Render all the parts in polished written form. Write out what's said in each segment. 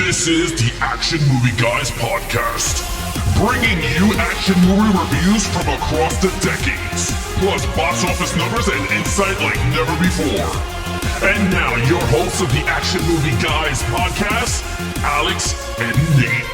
This is the Action Movie Guys podcast, bringing you action movie reviews from across the decades, plus box office numbers and insight like never before. And now, your hosts of the Action Movie Guys podcast, Alex and Nate.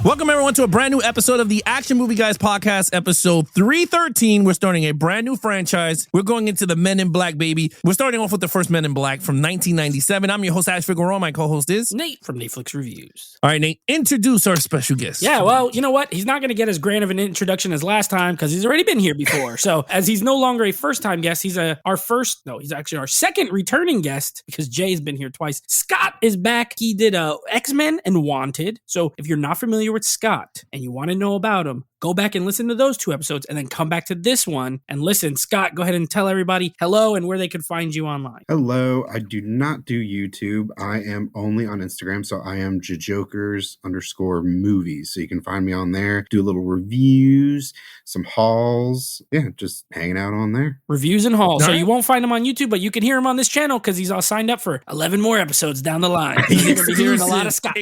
Welcome, everyone, to a brand new episode of the Action Movie Guys podcast, episode 313. We're starting a brand new franchise. We're going into the Men in Black, baby. We're starting off with the first Men in Black from 1997. I'm your host, Ash Figueroa. My co-host is Nate from Netflix Reviews. All right, Nate, introduce our special guest. Yeah, well, you know what? He's not going to get as grand of an introduction as last time because he's already been here before. So as he's no longer a first-time guest, he's he's actually our second returning guest because Jay's been here twice. Scott is back. He did X-Men and Wanted. So if you're not familiar with Scott and you want to know about him, go back and listen to those two episodes and then come back to this one and listen. Scott, go ahead and tell everybody hello and where they can find you online. Hello. I do not do YouTube. I am only on Instagram. So I am jajokers_movies. So you can find me on there, do little reviews, some hauls. Yeah, just hanging out on there. Reviews and hauls. All So right. you won't find him on YouTube, but you can hear him on this channel because he's all signed up for 11 more episodes down the line. You're going to be hearing a lot of Scott.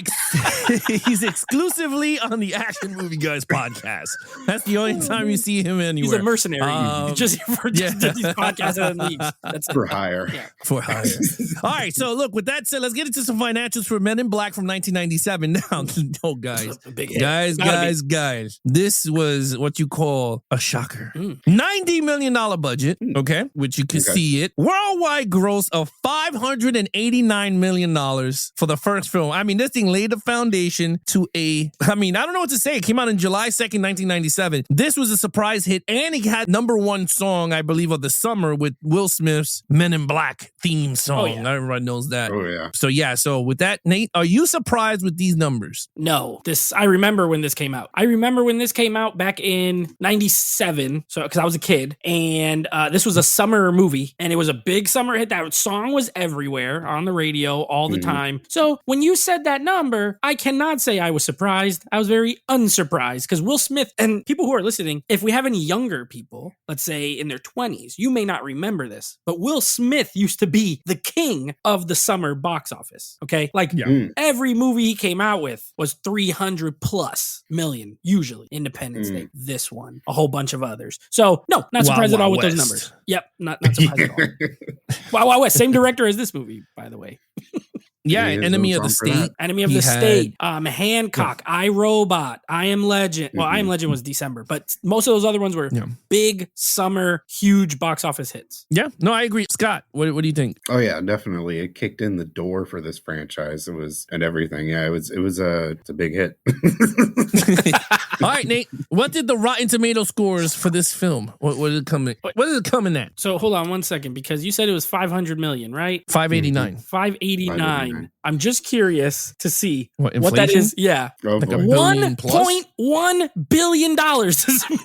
He's exclusively on the Action Movie Guys podcast. That's the only time you see him anywhere. He's a mercenary. Just for these podcasts and leagues. That's For hire. Yeah. For hire. All right, so look, with that said, let's get into some financials for Men in Black from 1997. Now, oh, guys. Big hit. Guys. This was what you call a shocker. $90 million budget, okay, which you can see it. Worldwide gross of $589 million for the first film. I mean, this thing laid the foundation to I don't know what to say. It came out in July 2nd, 1997. This was a surprise hit, and it had #1 song, I believe, of the summer with Will Smith's Men in Black theme song. Oh, yeah. Everyone knows that. Oh, yeah. So with that, Nate, are you surprised with these numbers? No, I remember when this came out. I remember when this came out back in 97. So, because I was a kid, and this was a summer movie, and it was a big summer hit. That song was everywhere on the radio all the time. So when you said that number, I cannot say I was surprised. I was very unsurprised because Will Smith, and people who are listening, if we have any younger people, let's say in their 20s, you may not remember this, but Will Smith used to be the king of the summer box office. Okay. Like every movie he came out with was 300+ million, usually. Independence Day, this one, a whole bunch of others. So no, not surprised at all with those numbers. Yep. Not surprised at all. Wow, Wow West, same director as this movie, by the way. Yeah, Yeah, Enemy of the no song for State. that. Enemy of the State, Hancock, I, Robot, I Am Legend. Well, I Am Legend was December, but most of those other ones were big summer, huge box office hits. Yeah, no, I agree. Scott, what do you think? Oh, yeah, definitely. It kicked in the door for this franchise. It was, and everything. Yeah, it's a big hit. All right, Nate, what did the Rotten Tomato scores for this film? What did it come in? What did it come in at? So hold on one second, because you said it was 500 million, right? 589. 589. I'm just curious to see What, what that inflation? is. Yeah. Oh, Like a boy. billion plus? $1.1 billion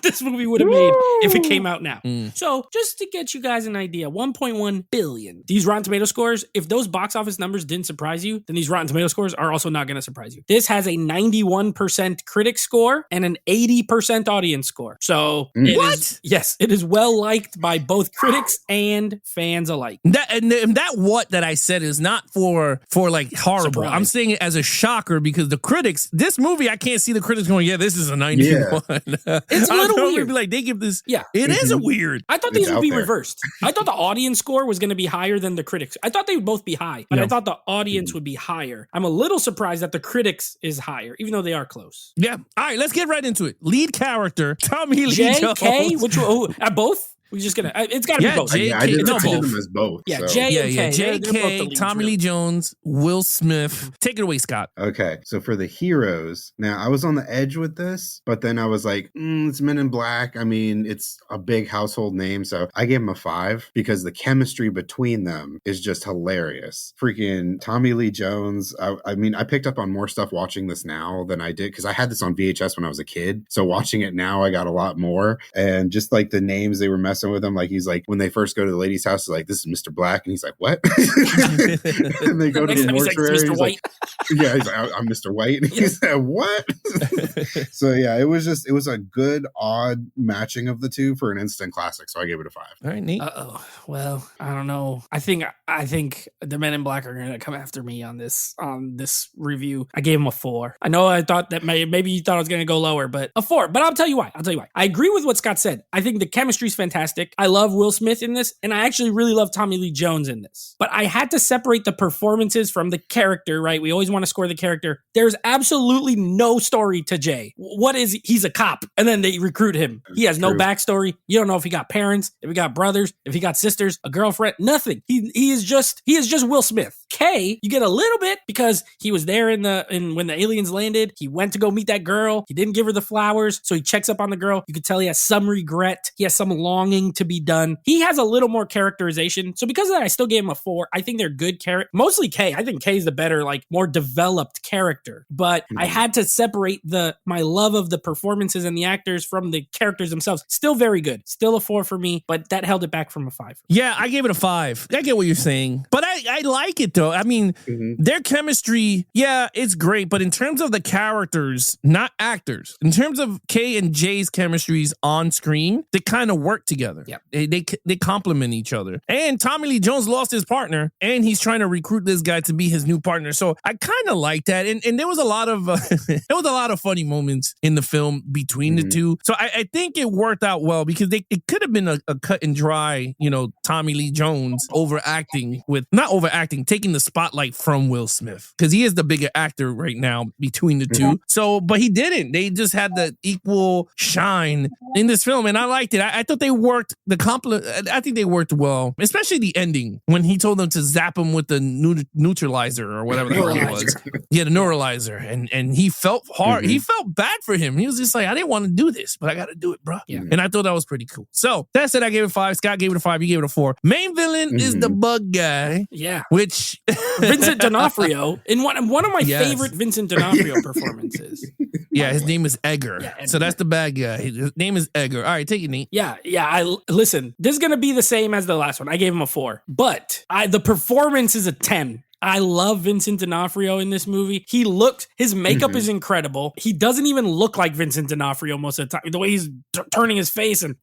this movie would have made if it came out now. So just to get you guys an idea, 1.1 billion. These Rotten Tomato scores, if those box office numbers didn't surprise you, then these Rotten Tomato scores are also not going to surprise you. This has a 91% critic score and an 80% audience score. So it is well liked by both critics and fans alike. That I said is not for like horrible. Surprise. I'm saying it as a shocker because the critics, this movie, I can't see the critics going, yeah, this is a 91. It's a little weird. Be like, they give this. Yeah. It is a weird. I thought these would be reversed. I thought the audience score was going to be higher than the critics. I thought they would both be high, but I thought the audience would be higher. I'm a little surprised that the critics is higher, even though they are close. Yeah. All right, let's get right into it. Lead character, Tommy Lee Jones. J.K.? Which one? Both? We're just going to, it's got to be both. J.K. Yeah, I did no, them both. as both. Yeah, so. J and K. They're both the J.K., leads, Tommy really. Lee Jones, Will Smith. Take it away, Scott. Okay, so for the heroes, now I was on the edge with this, but then I was like, it's Men in Black. I mean, it's a big household name, so I gave him a 5 because the chemistry between them is just hilarious. Freaking Tommy Lee Jones. I mean, I picked up on more stuff watching this now than I did because I had this on VHS when I was a kid. So watching it now, I got a lot more. And just like the names they were messing with him, like he's like, when they first go to the lady's house, like, this is Mr. Black. And he's like, what? And they go to Next the time he's like, mortuary. "Mr. He's White." like, yeah, he's like, I'm Mr. White. And he's like, what? So yeah, it was a good odd matching of the two for an instant classic. So I gave it a 5. All right, Nate. Well, I don't know. I think the Men in Black are gonna come after me on this review. I gave him a 4. I know I thought that maybe you thought I was gonna go lower, but a 4. But I'll tell you why. I agree with what Scott said. I think the chemistry's fantastic. I love Will Smith in this, and I actually really love Tommy Lee Jones in this. But I had to separate the performances from the character, right? We always want to score the character. There's absolutely no story to Jay. He's a cop, and then they recruit him. He has no backstory. You don't know if he got parents, if he got brothers, if he got sisters, a girlfriend, nothing. He is just Will Smith. K, you get a little bit because he was there when the aliens landed. He went to go meet that girl. He didn't give her the flowers, so he checks up on the girl. You could tell he has some regret. He has some longing to be done. He has a little more characterization. So because of that, I still gave him a 4. I think they're good characters. Mostly K. I think K is the better, more developed character. But I had to separate my love of the performances and the actors from the characters themselves. Still very good. Still a 4 for me, but that held it back from a 5. Yeah, I gave it a 5. I get what you're saying, but I like it though. I mean, their chemistry, yeah, it's great, but in terms of the characters, not actors, in terms of K and J's chemistries on screen, they kind of work together. Yeah, they complement each other. And Tommy Lee Jones lost his partner, and he's trying to recruit this guy to be his new partner. So I kind of like that, and there was a lot of funny moments in the film between the two. So I think it worked out well because it could have been a cut and dry, Tommy Lee Jones taking the spotlight from Will Smith because he is the bigger actor right now between the two. So, but he didn't. They just had the equal shine in this film, and I liked it. I thought they worked I think they worked well, especially the ending when he told them to zap him with the neutralizer or whatever the hell it was. Yeah, the neuralizer, and he felt hard. He felt bad for him. He was just like, I didn't want to do this, but I got to do it, bro. Yeah. And I thought that was pretty cool. So that's it. I gave it 5. Scott gave it a 5. You gave it a 4. Main villain is the bug guy. Yeah. Which Vincent D'Onofrio in one of my favorite Vincent D'Onofrio performances. Yeah, his name is Edgar. Yeah, so that's the bad guy. His name is Edgar. All right, take it, Nate. Yeah. Listen, this is gonna be the same as the last one. I gave him a 4, but the performance is a 10. I love Vincent D'Onofrio in this movie. His makeup is incredible. He doesn't even look like Vincent D'Onofrio most of the time. The way he's turning his face and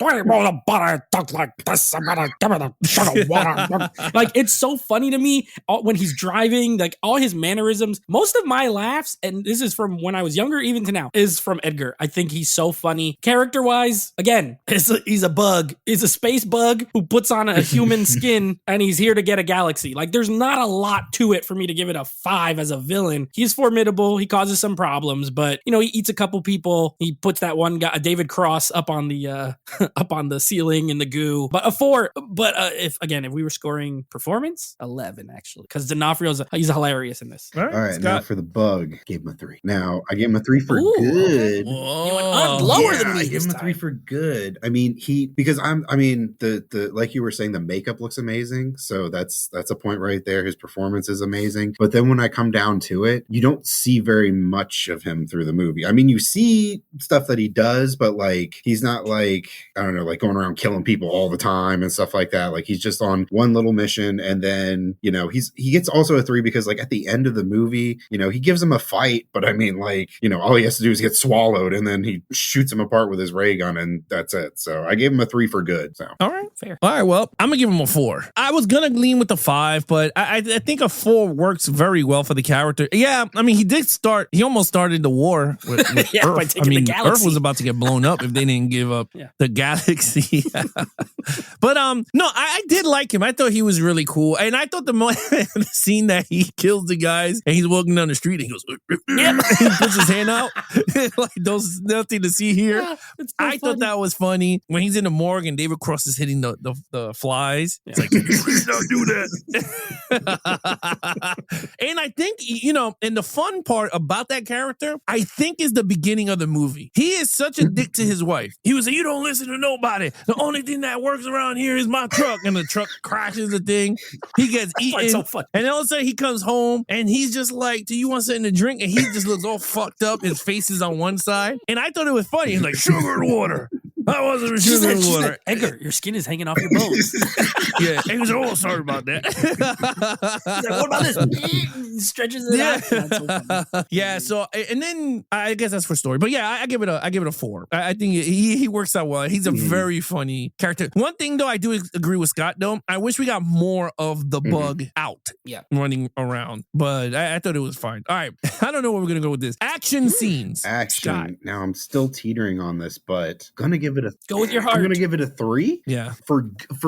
like it's so funny to me when he's driving, like all his mannerisms. Most of my laughs, and this is from when I was younger, even to now, is from Edgar. I think he's so funny. Character-wise, again, he's a bug. He's a space bug who puts on a human skin and he's here to get a galaxy. Like there's not a lot to it for me to give it a 5 as a villain. He's formidable. He causes some problems, but he eats a couple people. He puts that one guy, David Cross, up on the ceiling in the goo. But a 4. But if we were scoring performance, 11 actually, because D'Onofrio's he's hilarious in this. All right, now for the bug, gave him a 3. Now I gave him a 3 for good. You went lower than me. I gave him a 3 for good. I mean, the like you were saying, the makeup looks amazing. So that's a point right there. His performance is amazing. But then when I come down to it, you don't see very much of him through the movie. I mean, you see stuff that he does, but he's not going around killing people all the time and stuff like that. Like he's just on one little mission, and then he gets also a 3 because at the end of the movie, he gives him a fight, but I mean all he has to do is get swallowed, and then he shoots him apart with his ray gun, and that's it. So I gave him a 3 for good. So all right, fair. All right, well, I'm gonna give him a 4. I was gonna lean with the 5, but I think a 4 works very well for the character. Yeah, I mean, he almost started the war with Earth. By taking the galaxy. Earth was about to get blown up if they didn't give up the galaxy. But no, I did like him. I thought he was really cool. And I thought the scene that he kills the guys and he's walking down the street and he goes, he puts his hand out like there's nothing to see here. Yeah, I thought that was funny. When he's in the morgue and David Cross is hitting the flies. It's like, please don't do that. And I think, and the fun part about that character, I think is the beginning of the movie. He is such a dick to his wife. He was like, you don't listen to nobody. The only thing that works around here is my truck. And the truck crashes the thing. He gets eaten. So funny. And all of a sudden he comes home and he's just like, do you want something to drink? And he just looks all fucked up. His face is on one side. And I thought it was funny. He's like, sugar and water. I wasn't She retrieving said, the water. Edgar, your skin is hanging off your bones. Yeah, he was oh sorry about that. He's like, what about this? He stretches it out. That's so funny. Yeah. So and then I guess that's for story, but yeah, I give it a 4. I think he works out well. He's a very funny character. One thing though, I do agree with Scott though. I wish we got more of the bug out, running around, but I thought it was fine. All right, I don't know where we're gonna go with this. Action scenes. Action. Scott. Now I'm still teetering on this, but gonna give it a. Go with your heart. I'm gonna give it a 3. Yeah. For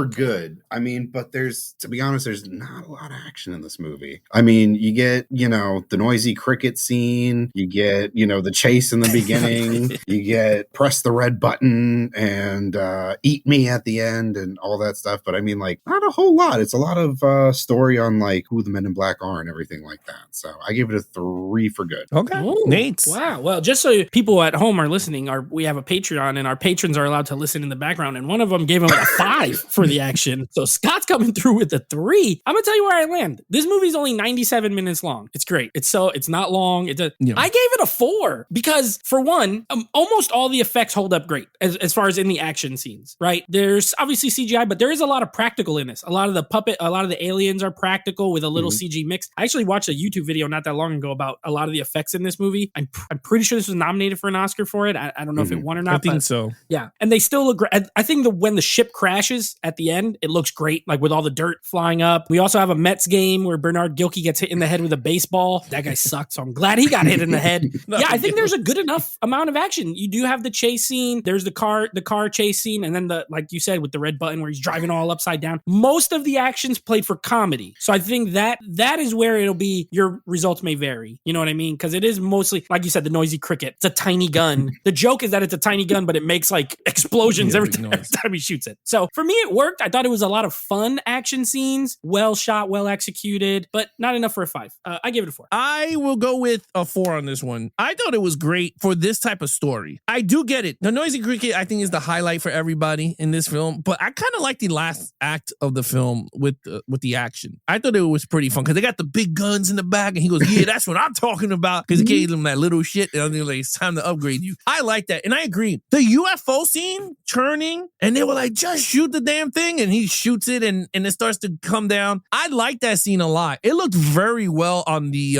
good. I mean, but to be honest, there's not a lot of action in this movie. I mean, you get, the noisy cricket scene, you get, the chase in the beginning, you get press the red button and eat me at the end and all that stuff. But I mean, like, not a whole lot. It's a lot of story on like who the Men in Black are and everything like that. So I give it a 3 for good. Okay. Ooh, Nate. Wow. Well, just so people at home are listening, we have a Patreon and our patrons are allowed to listen in the background. And one of them gave him a 5 for the action. So Scott's coming through with a 3. I'm gonna tell you where I land. This movie's only 97 minutes long. It's great. It's not long. I gave it a 4 because for one, almost all the effects hold up great as far as in the action scenes, right? There's obviously CGI, but there is a lot of practical in this. A lot of the aliens are practical with a little CG mix. I actually watched a YouTube video not that long ago about a lot of the effects in this movie. I'm pretty sure this was nominated for an Oscar for it. I don't know if it won or not. I think so. Yeah. And they still look great. I think when the ship crashes at the end, it looks great, like with all the dirt flying up. We also have a Mets game where Bernard Gilkey gets hit in the head with a baseball. That guy sucked, so I'm glad he got hit in the head. Yeah, I think there's a good enough amount of action. You do have the chase scene. There's the car chase scene, and then like you said, with the red button where he's driving all upside down. Most of the action's played for comedy. So I think that is where it'll be. Your results may vary. You know what I mean? Because it is mostly, like you said, the noisy cricket. It's a tiny gun. The joke is that it's a tiny gun, but it makes like explosions every time he shoots it. So for me, it worked. I thought it was a lot of fun action scenes, well shot, well executed, but not enough for a 5. I give it a 4. I will go with a 4 on this one. I thought it was great for this type of story. I do get it. The noisy cricket, I think, is the highlight for everybody in this film, but I kind of like the last act of the film with the action. I thought it was pretty fun because they got the big guns in the back, and he goes, "Yeah, that's what I'm talking about," because he gave them that little shit, and they're like, "It's time to upgrade you." I like that, and I agree. The UFO scene turning, and they were like, "Just shoot the damn thing," and he shoots it, and it starts to come down. I like that scene a lot. It looked very well on the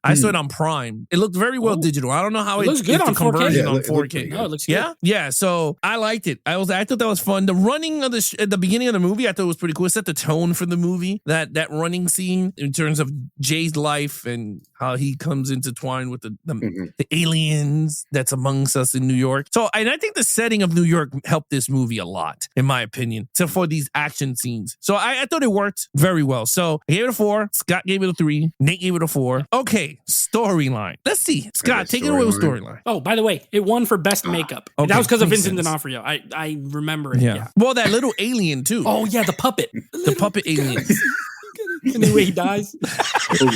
I saw it on Prime. It looked very well digital. I don't know how it looks good on 4K. Conversion on it 4K. No, it looks good. Yeah. So I liked it. I thought that was fun. The running of at the beginning of the movie, I thought it was pretty cool. It set the tone for the movie. That running scene in terms of Jay's life and how he comes intertwined with the aliens that's amongst us in New York. So, and I think the setting of New York helped this movie a lot, in my opinion, except for these action scenes. So I thought it worked very well. So I gave it a 4. Scott gave it a 3. Nate gave it a 4. Okay, storyline. Let's see. Scott, take it away with storyline. Oh, by the way, it won for best makeup. Okay, that was because of makes Vincent sense. D'Onofrio. I remember it. Yeah. Well, that little alien too. Oh yeah, the puppet. The puppet aliens. And the way he dies.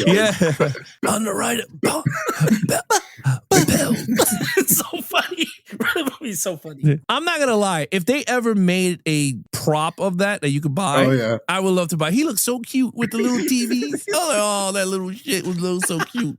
Yeah. On the right. It's so funny. The movie's so funny. I'm not gonna lie. If they ever made a prop of that you could buy, I would love to buy. He looks so cute with the little TVs. Oh, that little shit was so cute.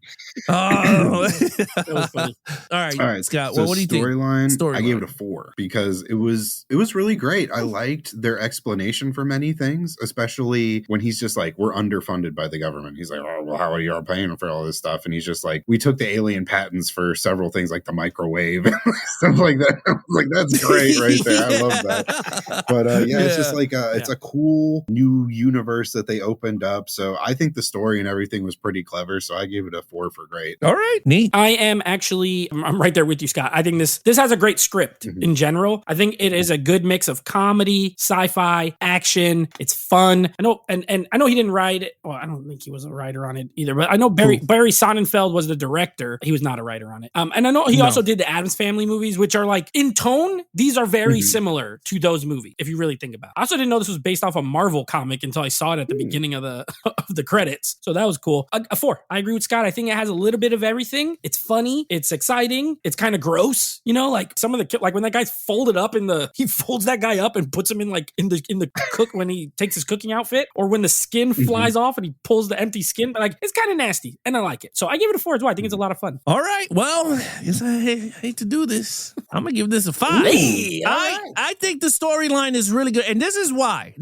Oh, That was funny. All right, Scott. So What do you think? Storyline. I gave it a 4 because it was really great. I liked their explanation for many things, especially when he's just like, "We're underfunded by the government." He's like, "Oh, well, how are you paying for all this stuff?" And he's just like, "We took the alien patents for several things like the microwave and stuff like that." I was like, "That's great right there. I love that." But it's just like it's a cool new universe that they opened up. So I think the story and everything was pretty clever. So I gave it a 4 for great. All right, neat. I am actually, I'm right there with you, Scott. I think this has a great script in general. I think it is a good mix of comedy, sci-fi, action. It's fun. I know, and I know he didn't write it. Well, I don't think he was a writer on it either, but I know Barry Sonnenfeld was the director. He was not a writer on it. And I know he also did the Addams Family movies, which are like, in tone, these are very similar to those movies, if you really think about it. I also didn't know this was based off a Marvel comic until I saw it at the beginning of the credits. So that was cool. A 4. I agree with Scott. I think it has a little bit of everything. It's funny. It's exciting. It's kind of gross. You know, like some of the, like when that guy's folded up he folds that guy up and puts him in the cook when he takes his cooking outfit, or when the skin flies off and he pulls the empty skin. But like, it's kind of nasty and I like it. So I give it a 4 as well. I think it's a lot of fun. All right. Well, I guess I hate to do this. I'm gonna give this a 5. Hey, all right. I think the storyline is really good, and this is why.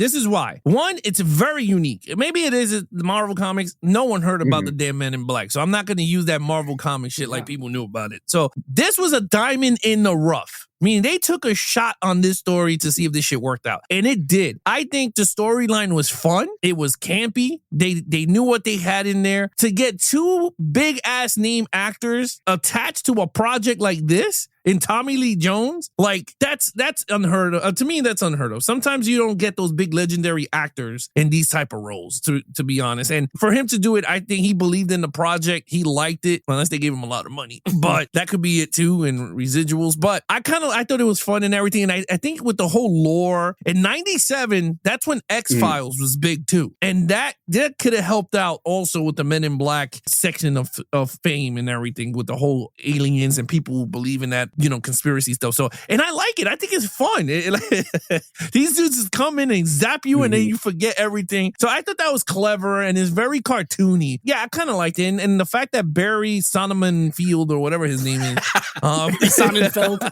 One, it's very unique. Maybe it is the Marvel comics. No one heard about the damn Men in Black, so I'm not gonna use that Marvel comic shit like people knew about it. So this was a diamond in the rough. I mean, they took a shot on this story to see if this shit worked out. And it did. I think the storyline was fun. It was campy. They knew what they had in there. To get 2 big-ass name actors attached to a project like this, in Tommy Lee Jones, like that's unheard of. To me, that's unheard of. Sometimes you don't get those big legendary actors in these type of roles, to be honest. And for him to do it, I think he believed in the project. He liked it, unless they gave him a lot of money. But that could be it too, and residuals. But I thought it was fun and everything. And I think with the whole lore, in 97, that's when X-Files was big too. And that could have helped out also with the Men in Black section of fame and everything, with the whole aliens and people believing that, conspiracy stuff. So, and I like it. I think it's fun. These dudes just come in and zap you and then you forget everything. So I thought that was clever and it's very cartoony. Yeah, I kind of liked it. And the fact that Barry Sonnenfeld or whatever his name is. Sonnenfeld.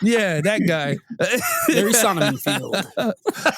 Yeah, that guy. Barry Sonnenfeld.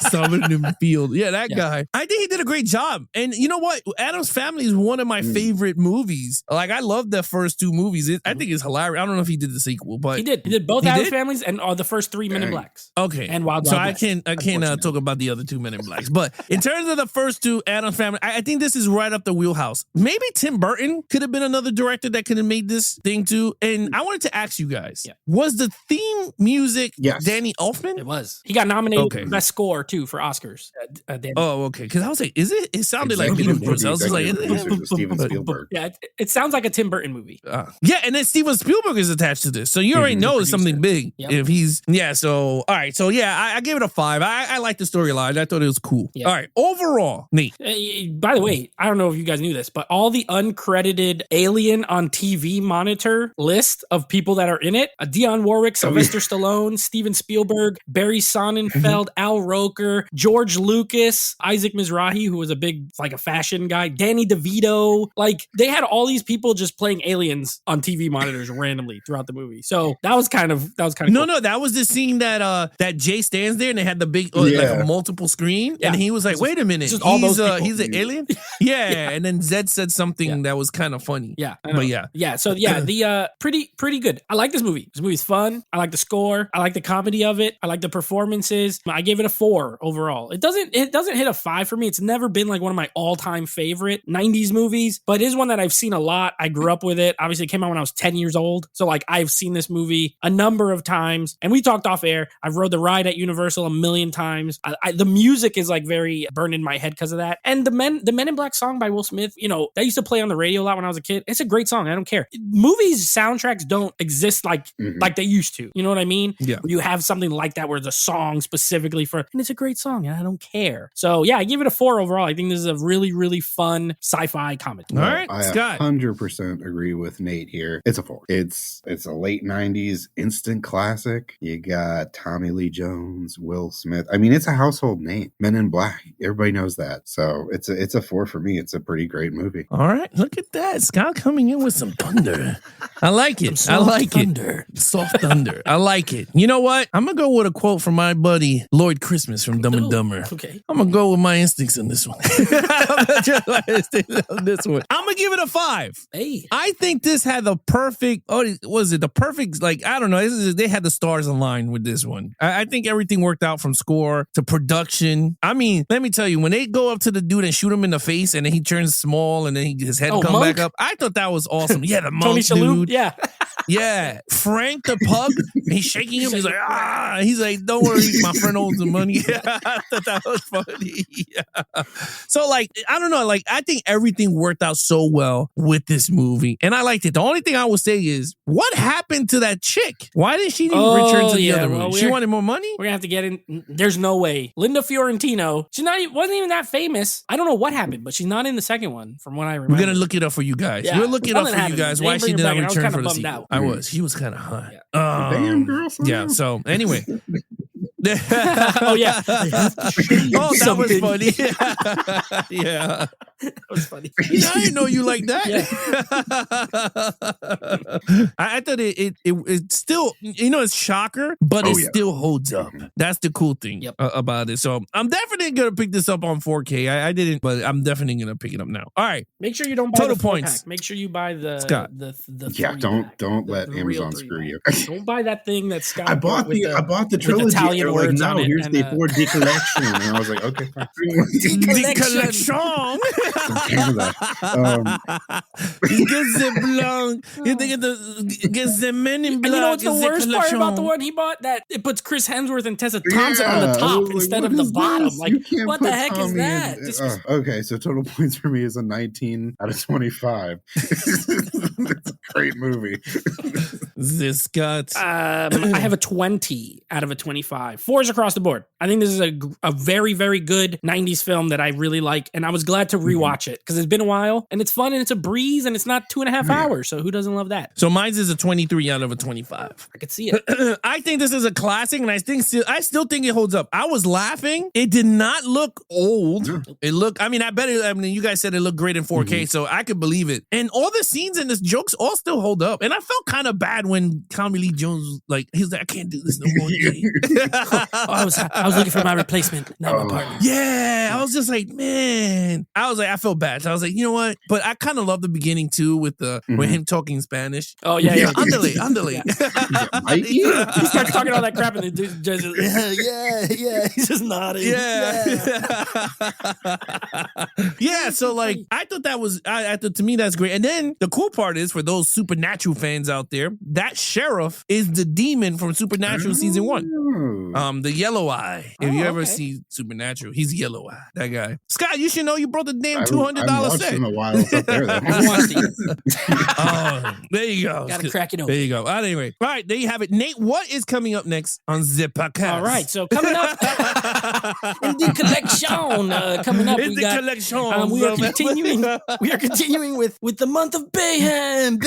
Sonnenfeld. Yeah, that guy. I think he did a great job. And you know what? Addams Family is one of my favorite movies. Like, I love the first 2 movies. I think it's hilarious. I don't know if he did the sequel, but he did. He did both Addams Families and the first 3 Men in Blacks. Okay, and Wild so West, I can't talk about the other 2 Men in Blacks. But in terms of the first 2 Addams Family, I think this is right up the wheelhouse. Maybe Tim Burton could have been another director that could have made this thing too. And I wanted to ask you guys: was the theme music Danny Elfman? It was. He got nominated for best score too for Oscars. Oh, okay. Because I was like, is it? It sounded like Peter Bruce. I was just like, Steven Spielberg. Yeah, it sounds like a Tim Burton movie. Yeah, and then Steven Spielberg is attached to this, so you already know it's something big. Yep. If he's so all right. So yeah, I gave it a 5. I like the storyline. I thought it was cool. Yep. All right, overall, Nate. By the way, I don't know if you guys knew this, but all the uncredited Alien on TV monitor list of people that are in it: Dionne Warwick, Sylvester Stallone, Steven Spielberg, Barry Sonnenfeld, Al Roker, George Lucas, Isaac Mizrahi, who was a fashion guy, Danny DeVito. Like, they had all these people just playing aliens on TV monitors randomly throughout the movie. So that was kind of no, cool. No, that was the scene that Jay stands there and they had the big like a multiple screen, and he was like, "Wait a minute, he's an alien." Yeah, and then Zed said something that was kind of funny. Yeah, but So the pretty good. I like this movie. This movie's fun. I like the score. I like the comedy of it. I like the performances. I gave it a 4 overall. It doesn't hit a 5 for me. It's never been like one of my all-time favorite 90s movies, but it is one that I've seen a lot. I grew up with it. Obviously, it came out when I was 10 years old. So like, I've seen this movie a number of times, and we talked off air. I've rode the ride at Universal a million times. The music is like very burned in my head because of that. And the Men in Black song by Will Smith, that used to play on the radio a lot when I was a kid. It's a great song. I don't care. Movies soundtracks don't exist like they used to. You know what I mean? Yeah. You have something like that where it's a song specifically and it's a great song, and I don't care. So yeah, I give it a 4 overall. I think this is a really, really fun sci-fi comedy. All right, I Scott. 100% agree with Nate here. It's a 4. It's a late 90s instant classic. You got Tommy Lee Jones, Will Smith. I mean, it's a household name. Men in Black. Everybody knows that. So it's a 4 for me. It's a pretty great movie. All right, look at that. Scott coming in with some thunder. I like it. Soft thunder. I like it. You know what? I'm going to go with a quote from my buddy Lloyd Christmas from Dumb and Dumber. Okay. I'm going to go with my instincts on this one. I'm going to give it a 5. Hey. I think this had the perfect, like, I don't know. They had the stars aligned with this one. I think everything worked out from score to production. I mean, let me tell you, when they go up to the dude and shoot him in the face and then he turns small and then his head comes back up, I thought that was awesome. Yeah, the monk Tony Shalhoub, dude. yeah. Yeah, Frank the pug. He's shaking him. He's like, ah. He's like, don't worry, my friend owes the money. Yeah, I thought that was funny. Yeah. So, like, I don't know. Like, I think everything worked out so well with this movie, and I liked it. The only thing I would say is, what happened to that chick? Why didn't she even return to the other room? She wanted more money. We're gonna have to get in. There's no way. Linda Fiorentino. She wasn't even that famous. I don't know what happened, but she's not in the second one, from what I remember. We're gonna look it up for you guys. Yeah. We'll look it up for you guys. Why she did not return for the sequel? Out. She was kind of hot. Yeah. Damn, girl. Yeah. So anyway. Oh yeah. Oh, that was funny. Yeah. That was funny. Yeah, I didn't know you like that. I thought it still, it's shocker, but it still holds up. That's the cool thing about it. So I'm definitely gonna pick this up on 4K. I didn't, but I'm definitely gonna pick it up now. All right. Make sure you don't buy Total the points. pack. Make sure you buy the Scott. the Don't let Amazon screw you. Don't buy that thing that Scott I bought the trilogy. Italian They're like, words no, on it here's and, the 4D collection. And I was like, okay, fine. The collection. Get the Men in And Black. you know what's the worst part about the collection. one he bought? That it puts Chris Hemsworth and Tessa Thompson on the I top was like, instead what of the is bottom. this? Like, You can't what put the heck is Tommy that? in- This was- okay, so total points for me is a 19 out of 25. It's a great movie. This Scott. I have a 20 out of a 25. 4s across the board. I think this is a very, very good 90s film that I really like. And I was glad to rewatch it because it's been a while and it's fun and it's a breeze and it's not 2.5 hours. So who doesn't love that? So mine's is a 23 out of a 25. I could see it. I think this is a classic, and I still think it holds up. I was laughing. It did not look old. It looked. I mean, you guys said it looked great in 4K, so I could believe it. And all the scenes and the jokes all still hold up. And I felt kind of bad when Tommy Lee Jones, he was like, I can't do this no more. I was looking for my replacement, not my partner. Yeah, I was just like, man. I felt bad. So I was like, you know what? But I kind of love the beginning too with him talking Spanish. Oh yeah. Andale. He starts talking all that crap and the dude just yeah. He's just nodding. Yeah. So I thought that was, to me, that's great. And then the cool part is for those Supernatural fans out there, that sheriff is the demon from Supernatural season 1. The yellow eye. If you ever see Supernatural, he's yellow eye. That guy. Scott, you should know you brought the damn $200 set. In a while. It's up there, though. Oh, there you go. Gotta crack it open. There you go. Anyway, all right, there you have it. Nate, what is coming up next on Zip Podcast? All right, so coming up in the collection, coming up, we are continuing with the month of Bayhem.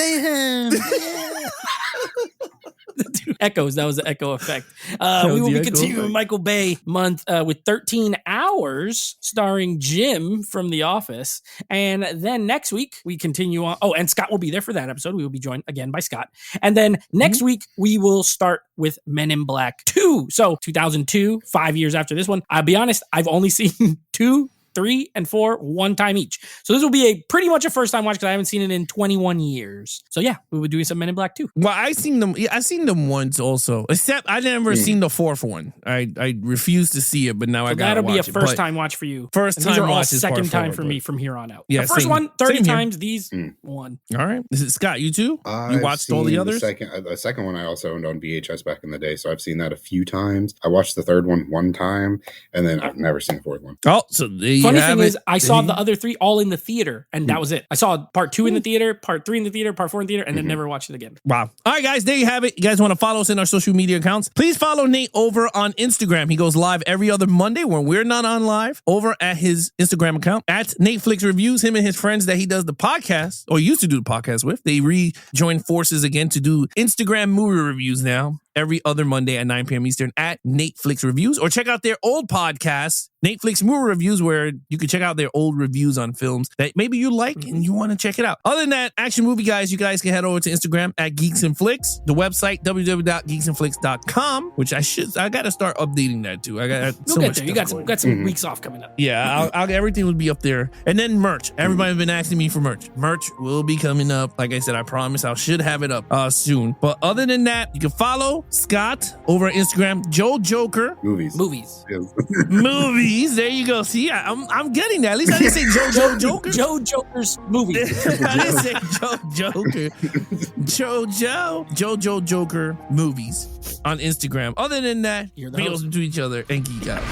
Echoes. That was the echo effect. We will be continuing Michael Bay month with 13 Hours, starring Jim from The Office. And then next week, we continue on. Oh, and Scott will be there for that episode. We will be joined again by Scott. And then next week, we will start with Men in Black 2. So 2002, 5 years after this one. I'll be honest, I've only seen 2, 3, and 4 one time each. So this will be pretty much a first time watch because I haven't seen it in 21 years. So yeah, we will be doing some Men in Black 2. Well, I seen them once also. Except I never seen the 4th one. I refused to see it, but now I got to watch it. That'll be a first time watch for you. First time these are all watch is second time forward, for me from here on out. Yeah, the first same. one 30 Same here. times. These one. All right. This is Scott. You too? You watched all the others? The second one I also owned on VHS back in the day, so I've seen that a few times. I watched the third one time, and then I've never seen the fourth one. Oh, so there you Funny have thing it. is, I saw the other 3 all in the theater, and that was it. I saw part 2 in the theater, part 3 in the theater, part 4 in the theater, and then never watched it again. Wow. All right, guys, there you have it. You guys want to follow us in our social media accounts? Please follow Nate over on Instagram. He goes live every other Monday when we're not on live over at his Instagram account at Netflix Reviews. Him and his friends that he does the podcast or used to do the podcast with, they rejoin forces again to do Instagram movie reviews now. Every other Monday at 9 p.m. Eastern at Netflix Reviews, or check out their old podcast, Netflix Movie Reviews, where you can check out their old reviews on films that maybe you like and you want to check it out. Other than that, Action Movie Guys, you guys can head over to Instagram at Geeks and Flicks, the website www.geeksandflicks.com, which I got to start updating that too. I got You'll so get much there. You stuff got some weeks off coming up. Yeah, everything will be up there. And then merch. Everybody's been asking me for merch. Merch will be coming up. Like I said, I promise I should have it up soon. But other than that, you can follow Scott over on Instagram, Joe Joker. Movies. Yes. Movies. There you go. See, I'm getting that. At least I didn't say Joe Joker. Joe Joker's movies. I didn't say Joe Joker. Joe Joker movies on Instagram. Other than that, You're the we host. go to each other and geek out.